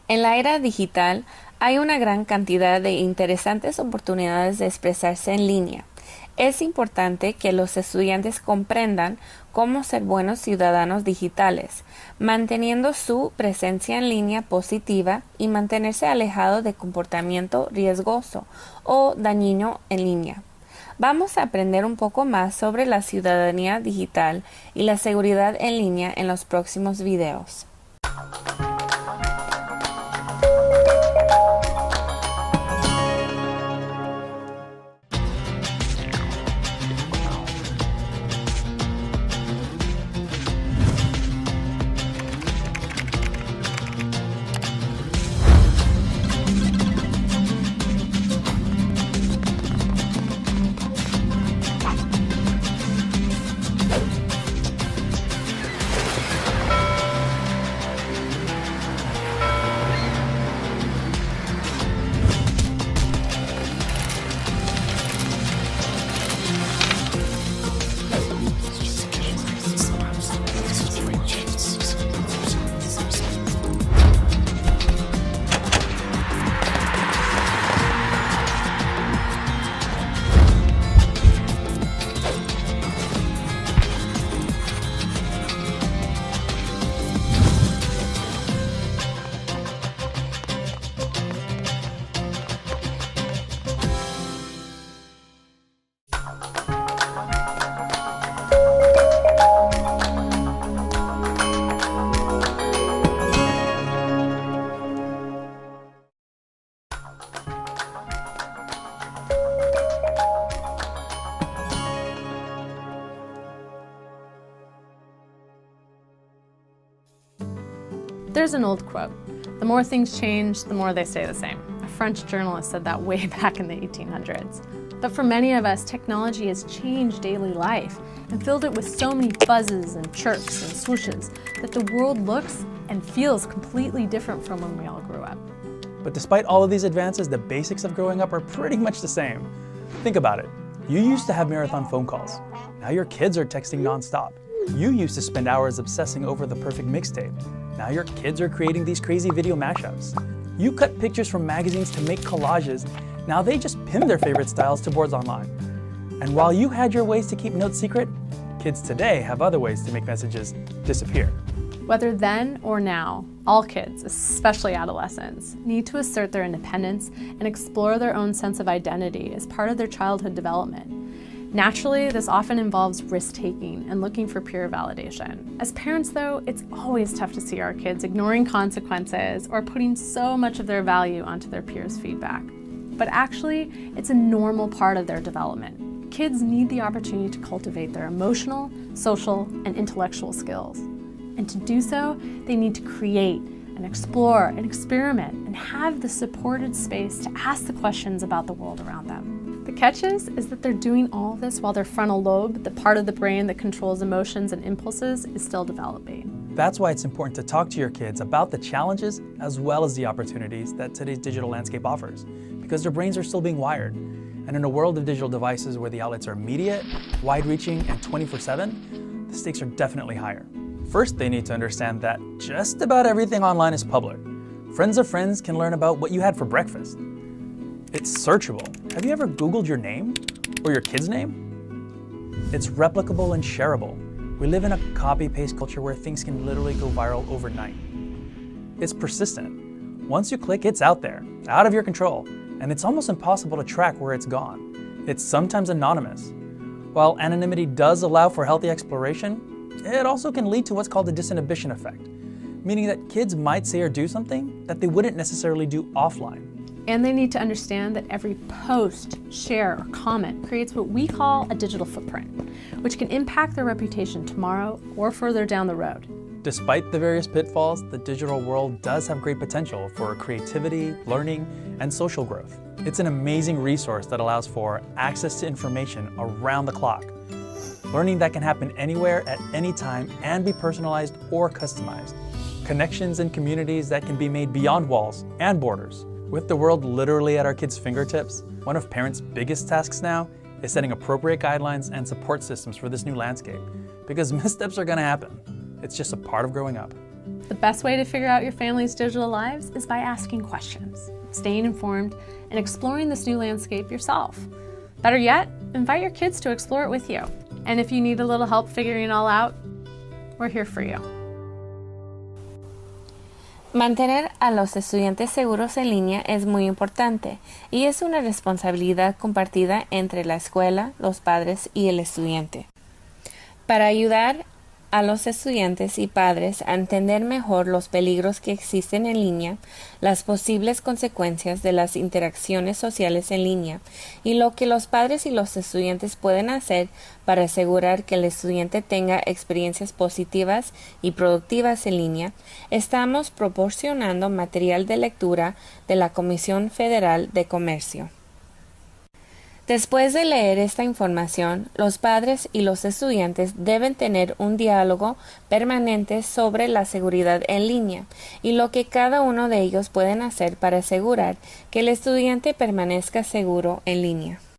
En la era digital hay una gran cantidad de interesantes oportunidades de expresarse en línea. Es importante que los estudiantes comprendan cómo ser buenos ciudadanos digitales, manteniendo su presencia en línea positiva y mantenerse alejado de comportamiento riesgoso o dañino en línea. Vamos a aprender un poco más sobre la ciudadanía digital y la seguridad en línea en los próximos videos. There's an old quote, the more things change, the more they stay the same. A French journalist said that way back in the 1800s. But for many of us, technology has changed daily life and filled it with so many buzzes and chirps and swooshes that the world looks and feels completely different from when we all grew up. But despite all of these advances, the basics of growing up are pretty much the same. Think about it. You used to have marathon phone calls. Now your kids are texting nonstop. You used to spend hours obsessing over the perfect mixtape. Now your kids are creating these crazy video mashups. You cut pictures from magazines to make collages. Now they just pin their favorite styles to boards online. And while you had your ways to keep notes secret, kids today have other ways to make messages disappear. Whether then or now, all kids, especially adolescents, need to assert their independence and explore their own sense of identity as part of their childhood development. Naturally, this often involves risk-taking and looking for peer validation. As parents, though, it's always tough to see our kids ignoring consequences or putting so much of their value onto their peers' feedback. But actually, it's a normal part of their development. Kids need the opportunity to cultivate their emotional, social, and intellectual skills. And to do so, they need to create and explore and experiment and have the supported space to ask the questions about the world around them. The catch is that they're doing all of this while their frontal lobe, the part of the brain that controls emotions and impulses, is still developing. That's why it's important to talk to your kids about the challenges as well as the opportunities that today's digital landscape offers, because their brains are still being wired. And in a world of digital devices where the outlets are immediate, wide-reaching, and 24/7, the stakes are definitely higher. First, they need to understand that just about everything online is public. Friends of friends can learn about what you had for breakfast. It's searchable. Have you ever Googled your name or your kid's name? It's replicable and shareable. We live in a copy-paste culture where things can literally go viral overnight. It's persistent. Once you click, it's out there, out of your control, and it's almost impossible to track where it's gone. It's sometimes anonymous. While anonymity does allow for healthy exploration, it also can lead to what's called the disinhibition effect, meaning that kids might say or do something that they wouldn't necessarily do offline. And they need to understand that every post, share, or comment creates what we call a digital footprint, which can impact their reputation tomorrow or further down the road. Despite the various pitfalls, the digital world does have great potential for creativity, learning, and social growth. It's an amazing resource that allows for access to information around the clock, learning that can happen anywhere at any time and be personalized or customized, connections and communities that can be made beyond walls and borders. With the world literally at our kids' fingertips, one of parents' biggest tasks now is setting appropriate guidelines and support systems for this new landscape, because missteps are going to happen. It's just a part of growing up. The best way to figure out your family's digital lives is by asking questions, staying informed, and exploring this new landscape yourself. Better yet, invite your kids to explore it with you. And if you need a little help figuring it all out, we're here for you. Mantener a los estudiantes seguros en línea es muy importante y es una responsabilidad compartida entre la escuela, los padres y el estudiante. Para ayudar a los estudiantes y padres a entender mejor los peligros que existen en línea, las posibles consecuencias de las interacciones sociales en línea y lo que los padres y los estudiantes pueden hacer para asegurar que el estudiante tenga experiencias positivas y productivas en línea, estamos proporcionando material de lectura de la Comisión Federal de Comercio. Después de leer esta información, los padres y los estudiantes deben tener un diálogo permanente sobre la seguridad en línea y lo que cada uno de ellos pueden hacer para asegurar que el estudiante permanezca seguro en línea.